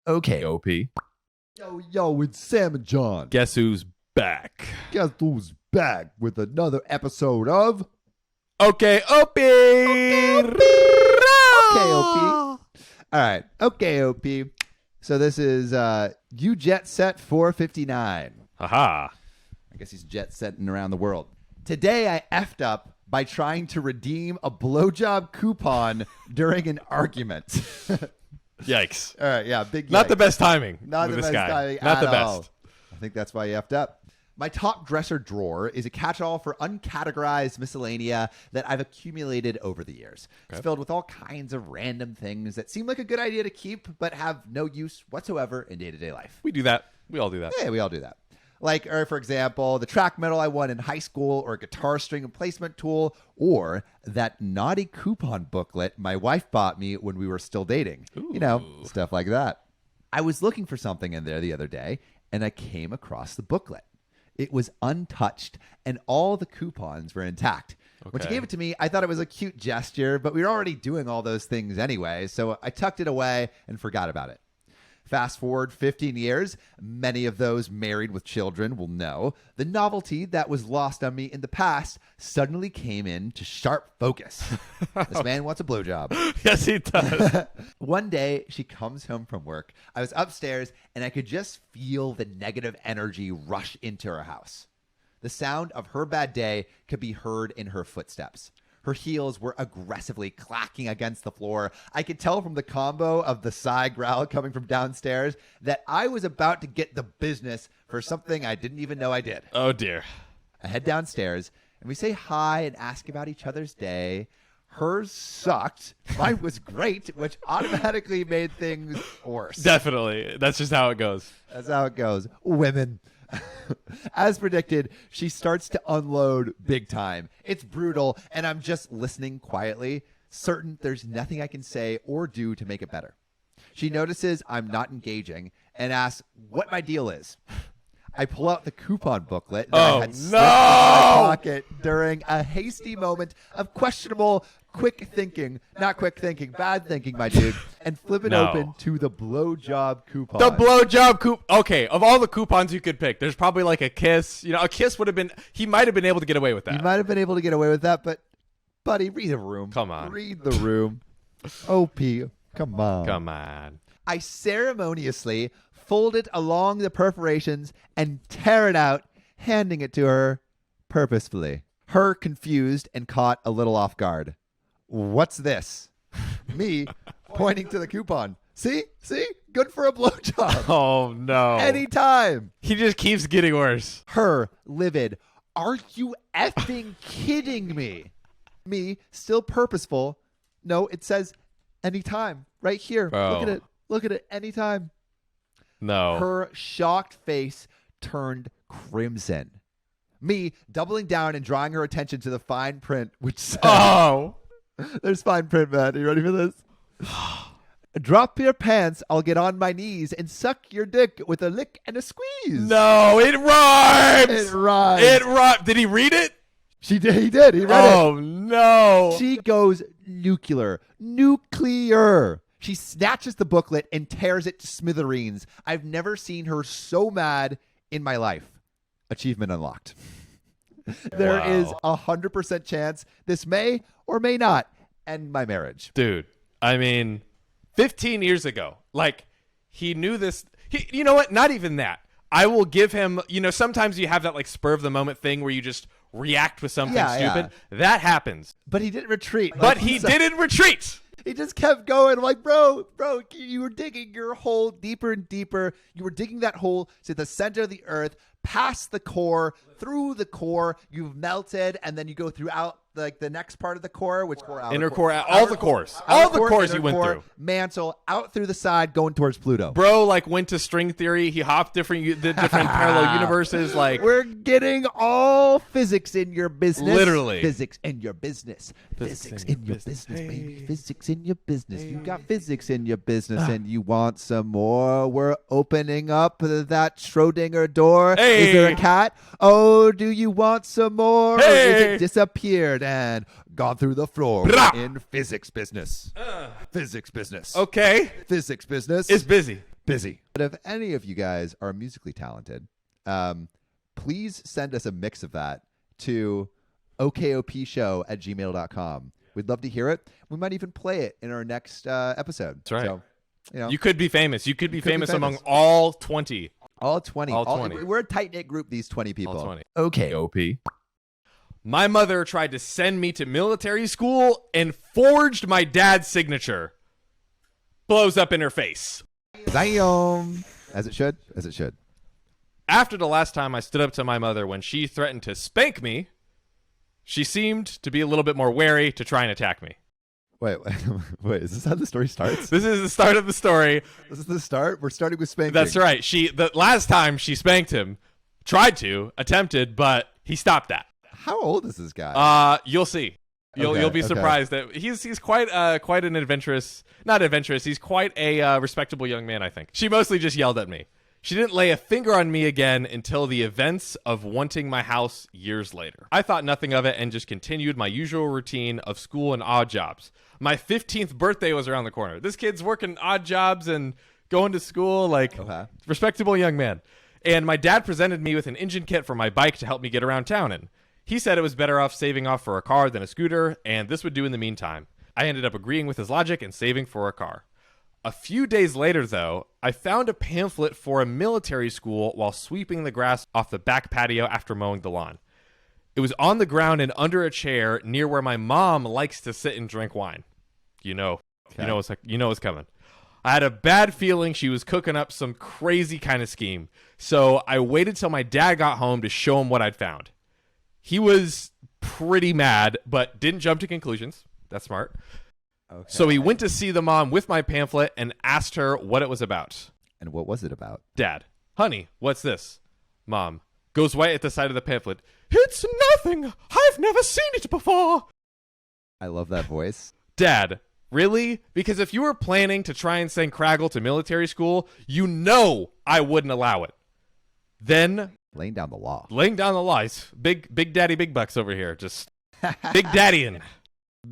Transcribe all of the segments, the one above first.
Okay. OP. Yo, it's Sam and John. Guess who's back? Guess who's back with another episode of OKOP. OKOP. All right, OKOP. So this is you jet set 459. Haha. I guess he's jet setting around the world. Today I effed up by trying to redeem a blowjob coupon during an argument. Yikes. All right, yeah, big yikes. Not the best timing. Not with the this best guy. timing Not the at best. all. I think that's why you effed up. My top dresser drawer is a catch-all for uncategorized miscellanea that I've accumulated over the years. Okay. It's filled with all kinds of random things that seem like a good idea to keep but have no use whatsoever in day-to-day life. We do that. We all do that. Yeah, we all do that. Like, for example, the track medal I won in high school, or a guitar string replacement tool, or that naughty coupon booklet my wife bought me when we were still dating. Ooh. You know, stuff like that. I was looking for something in there the other day, and I came across the booklet. It was untouched, and all the coupons were intact. When she Okay. gave it to me, I thought it was a cute gesture, but we were already doing all those things anyway, so I tucked it away and forgot about it. Fast forward 15 years, many of those married with children will know the novelty that was lost on me in the past suddenly came into sharp focus. This man wants a blowjob. Yes, he does. One day, she comes home from work. I was upstairs, and I could just feel the negative energy rush into her house. The sound of her bad day could be heard in her footsteps. Her heels were aggressively clacking against the floor. I could tell from the combo of the sigh growl coming from downstairs that I was about to get the business for something I didn't even know I did. Oh, dear. I head downstairs, and we say hi and ask about each other's day. Hers sucked. Mine was great, which automatically made things worse. Definitely. That's just how it goes. That's how it goes. Women. As predicted, she starts to unload big time. It's brutal, and I'm just listening quietly, certain there's nothing I can say or do to make it better. She notices I'm not engaging and asks what my deal is. I pull out the coupon booklet that I had slipped into my pocket during a hasty moment of questionable bad thinking, my dude, and flip it open to the blowjob coupon. The blowjob coupon. Okay, of all the coupons you could pick, there's probably like a kiss. You know, a kiss would have been, he might have been able to get away with that. You might have been able to get away with that, but, buddy, read the room. Come on. Read the room. OP, come on. Come on. I ceremoniously fold it along the perforations and tear it out, handing it to her purposefully. Her confused and caught a little off guard. What's this? Me pointing to the coupon. See? Good for a blowjob. Oh, no. Anytime. He just keeps getting worse. Her livid. Are you effing kidding me? Me still purposeful. No, it says anytime. Right here. Bro. Look at it. Anytime. No. Her shocked face turned crimson. Me doubling down and drawing her attention to the fine print, which says, Oh. There's fine print, man. Are you ready for this? Drop your pants, I'll get on my knees and suck your dick with a lick and a squeeze. No, it rhymes. It rhymes. It rhymes. Did he read it? He did. He read it. Oh, no. She goes nuclear. She snatches the booklet and tears it to smithereens. I've never seen her so mad in my life. Achievement unlocked. There is 100% chance this may or may not end my marriage. Dude, I mean, 15 years ago, like, he knew this. You know what? Not even that. I will give him, you know, sometimes you have that, like, spur of the moment thing where you just react with something stupid. Yeah. That happens. But he didn't retreat. But he didn't retreat. He just kept going. I'm like, bro, you were digging your hole deeper and deeper. You were digging that hole to the center of the earth, past the core, through the core. You've melted, and then you go throughout like the next part of the core, which core, outer Inner core, core, all the cores. All the cores you went core, through. Mantle, out through the side, going towards Pluto. Bro, like, went to string theory. He hopped different parallel universes. Like, we're getting all physics in your business. Literally. Physics in your business. Physics in your business, baby. Physics in your business. You got physics in your business and you want some more. We're opening up that Schrodinger door. Hey. Is there a cat? Oh, do you want some more? Hey. Or is it disappeared and gone through the floor? Blah. In physics business. Physics business. okay, Physics business. it's busy. busy. But if any of you guys are musically talented, please send us a mix of that to okopshow@gmail.com. We'd love to hear it. We might even play it in our next episode. That's right. So, you could be famous. You could be famous among all 20. All 20. All 20. We're a tight-knit group, these 20 people. All 20. OKOP. My mother tried to send me to military school and forged my dad's signature. Blows up in her face. Damn. As it should. As it should. After the last time I stood up to my mother when she threatened to spank me, she seemed to be a little bit more wary to try and attack me. Wait, is this how the story starts? This is the start of the story. This is the start? We're starting with spanking. That's right. The last time she spanked him, attempted, but he stopped that. How old is this guy? You'll see. You'll be surprised that he's quite an adventurous, not adventurous. He's quite a respectable young man, I think. She mostly just yelled at me. She didn't lay a finger on me again until the events of wanting my house years later. I thought nothing of it and just continued my usual routine of school and odd jobs. My 15th birthday was around the corner. This kid's working odd jobs and going to school, respectable young man. And my dad presented me with an engine kit for my bike to help me get around town in. He said it was better off saving off for a car than a scooter, and this would do in the meantime. I ended up agreeing with his logic and saving for a car. A few days later, though, I found a pamphlet for a military school while sweeping the grass off the back patio after mowing the lawn. It was on the ground and under a chair near where my mom likes to sit and drink wine. You know what's coming. I had a bad feeling she was cooking up some crazy kind of scheme, so I waited till my dad got home to show him what I'd found. He was pretty mad, but didn't jump to conclusions. That's smart. Okay. So he went to see the mom with my pamphlet and asked her what it was about. And what was it about? Dad, honey, what's this? Mom goes white at the side of the pamphlet. It's nothing. I've never seen it before. I love that voice. Dad, really? Because if you were planning to try and send Craggle to military school, you know I wouldn't allow it. Then laying down the law. Laying down the law. It's big daddy, big bucks over here. Just big daddying.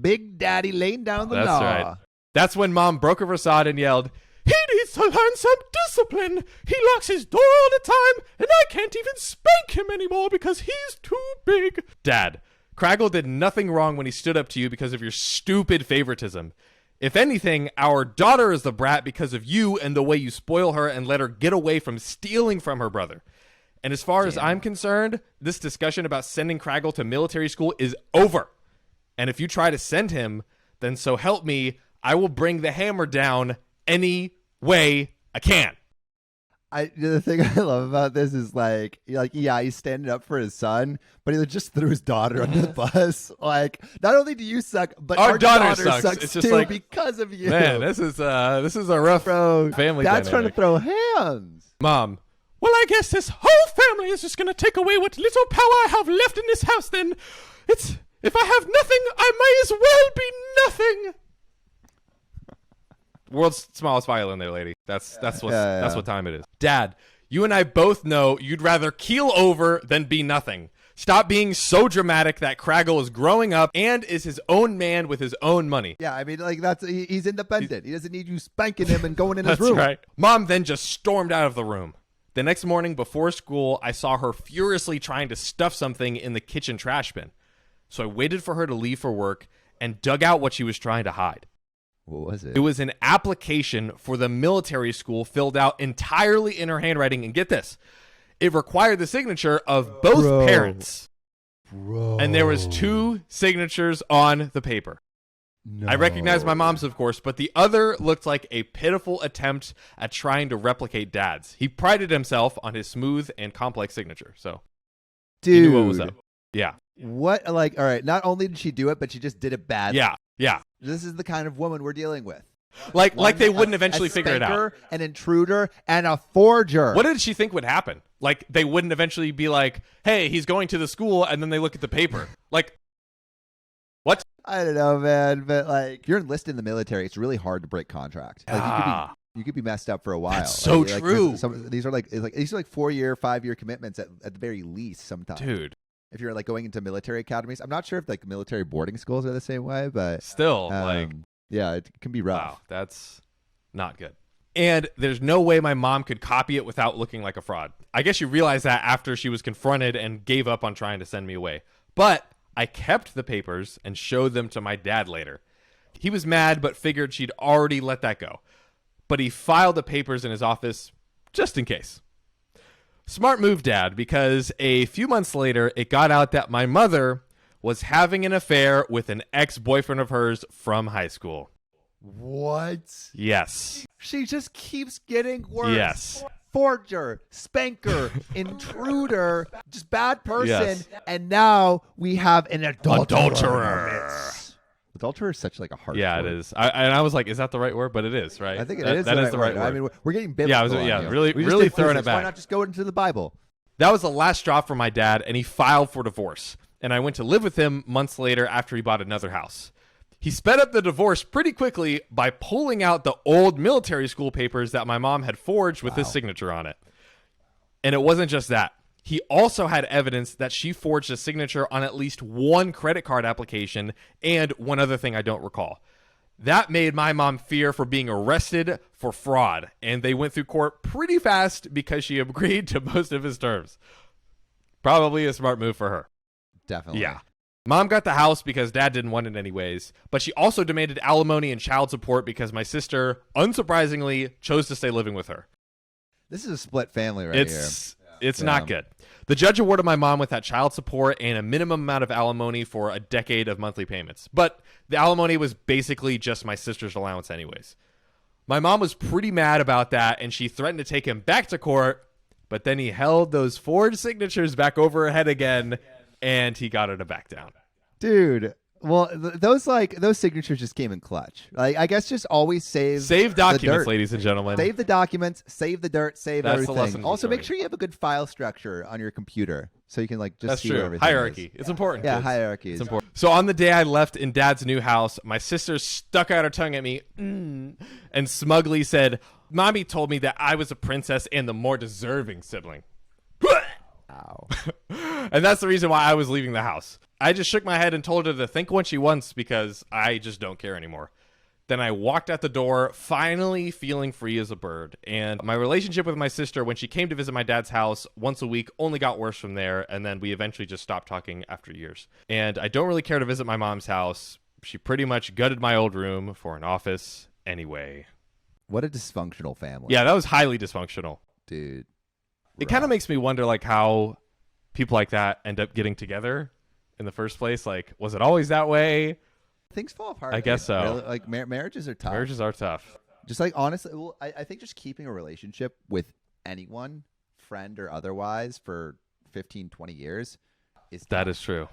Big daddy laying down the law. That's right. That's when Mom broke her facade and yelled, he needs to learn some discipline. He locks his door all the time, and I can't even spank him anymore because he's too big. Dad, Craggle did nothing wrong when he stood up to you because of your stupid favoritism. If anything, our daughter is the brat because of you and the way you spoil her and let her get away from stealing from her brother. And as far as I'm concerned, this discussion about sending Craggle to military school is over. And if you try to send him, then so help me, I will bring the hammer down any way I can. The thing I love about this is he's standing up for his son, but he just threw his daughter under the bus. Like, not only do you suck, but our daughter sucks it's just too because of you. Man, this is a rough family Dad's dynamic. trying to throw hands. Mom, well, I guess this whole family is just going to take away what little power I have left in this house then. If I have nothing, I may as well be nothing. World's smallest violin there, lady. That's what time it is. Dad, you and I both know you'd rather keel over than be nothing. Stop being so dramatic that Craggle is growing up and is his own man with his own money. Yeah, I mean, he's independent. He doesn't need you spanking him and going in his room. That's right. Mom then just stormed out of the room. The next morning before school, I saw her furiously trying to stuff something in the kitchen trash bin. So I waited for her to leave for work and dug out what she was trying to hide. What was it? It was an application for the military school filled out entirely in her handwriting. And get this, it required the signature of both parents. Bro. And there was 2 signatures on the paper. No. I recognized my mom's, of course, but the other looked like a pitiful attempt at trying to replicate Dad's. He prided himself on his smooth and complex signature. So Dude. he knew what was up. Yeah. What, all right, not only did she do it, but she just did it bad. Yeah. This is the kind of woman we're dealing with. Like they wouldn't eventually figure it out. An intruder and a forger. What did she think would happen? Like they wouldn't eventually be like, hey, he's going to the school, and then they look at the paper. Like, what? I don't know, man. But if you're enlisted in the military, it's really hard to break contract. You could be messed up for a while. That's so true. These are like 4-year, 5-year commitments at the very least sometimes. Dude. If you're going into military academies, I'm not sure if military boarding schools are the same way, but still yeah, it can be rough. Wow, that's not good. And there's no way my mom could copy it without looking like a fraud. I guess she realized that after she was confronted and gave up on trying to send me away. But I kept the papers and showed them to my dad later. He was mad, but figured she'd already let that go. But he filed the papers in his office just in case. Smart move, Dad, because a few months later, it got out that my mother was having an affair with an ex-boyfriend of hers from high school. What? Yes. She just keeps getting worse. Yes. Forger, spanker, intruder, just bad person. Yes. And now we have an Adulterer. Adulterer is such like a hard Yeah, word. it is. I was like, is that the right word? But it is, right? I think that is the right right word. word. I mean, we're getting biblical. Yeah, on you. really, We just really did throwing it physics. Why back. not just go into the Bible? That was the last straw for my dad, and he filed for divorce. And I went to live with him months later after he bought another house. He sped up the divorce pretty quickly by pulling out the old military school papers that my mom had forged with his signature on it. And it wasn't just that. He also had evidence that she forged a signature on at least one credit card application and one other thing I don't recall. That made my mom fear for being arrested for fraud, and they went through court pretty fast because she agreed to most of his terms. Probably a smart move for her. Definitely. Yeah. Mom got the house because Dad didn't want it anyways, but she also demanded alimony and child support because my sister, unsurprisingly, chose to stay living with her. This is a split family right It's not good. The judge awarded my mom with that child support and a minimum amount of alimony for a decade of monthly payments. But the alimony was basically just my sister's allowance anyways. My mom was pretty mad about that, and she threatened to take him back to court, but then he held those forged signatures back over her head again, and he got her to back down. Dude. Well, those signatures just came in clutch. Like, I guess just always save documents, ladies and gentlemen. Save the documents, save the dirt, save That's the lesson everything. of the Also, make story. sure you have a good file structure on your computer so you can like just That's see where true. everything Hierarchy. is. It's important. Yeah, kids. hierarchy. It's important. So on the day I left in Dad's new house, my sister stuck out her tongue at me and smugly said, "Mommy told me that I was a princess and the more deserving sibling." Ow. And that's the reason why I was leaving the house. I just shook my head and told her to think what she wants because I just don't care anymore. Then I walked out the door, finally feeling free as a bird. And my relationship with my sister, when she came to visit my dad's house once a week, only got worse from there. And then we eventually just stopped talking after years. And I don't really care to visit my mom's house. She pretty much gutted my old room for an office anyway. What a dysfunctional family. Yeah, that was highly dysfunctional. Dude. It kind of makes me wonder, like, how people like that end up getting together in the first place. Like, was it always that way? Things fall apart. I guess so. Really, like marriages are tough. Marriages are tough. Just like honestly, well, I think just keeping a relationship with anyone, friend or otherwise, for 15, 20 years is That tough. is true.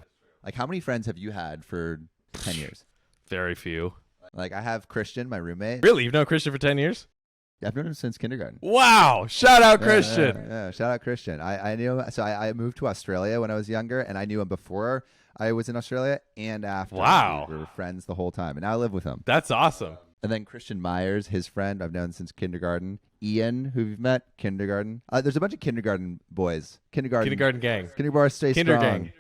Like, how many friends have you had for 10 years? Very few. Like, I have Christian, my roommate. Really? You've known Christian for 10 years? I've known him since kindergarten. Wow. Shout out Yeah, Christian. Yeah. Shout out Christian. I knew him. So I moved to Australia when I was younger, and I knew him before I was in Australia and after. Wow. We were friends the whole time, and now I live with him. That's awesome. And then Christian Myers, his friend, I've known since kindergarten. Ian, who you've met, kindergarten. There's a bunch of kindergarten boys. Kindergarten gang. Kindergarten, stay Kinder strong. gang.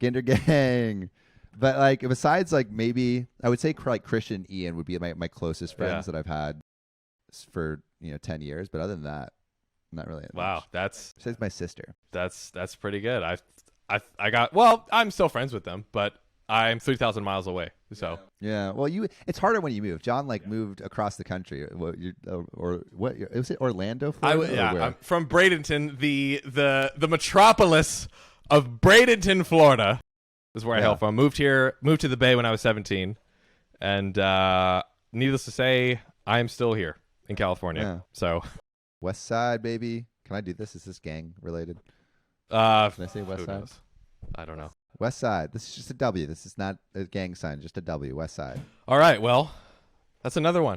Kinder gang. But like, besides like maybe I would say like Christian and Ian would be my closest friends that I've had for 10 years. But other than that, not really. Wow. Much. That's Besides my sister. pretty good. I got, well, I'm still friends with them, but I'm 3,000 miles away. So Yeah. Well, it's harder when you move. John moved across the country. What was it? Orlando, Florida? I'm from Bradenton, the metropolis of Bradenton, Florida, is where I hail from. Moved to the Bay when I was 17, and needless to say, I am still here in California. Yeah. So, West Side, baby. Can I do this? Is this gang related? can I say West who Side? knows? I don't know. West Side. This is just a W. This is not a gang sign. Just a W. West Side. All right, well, that's another one.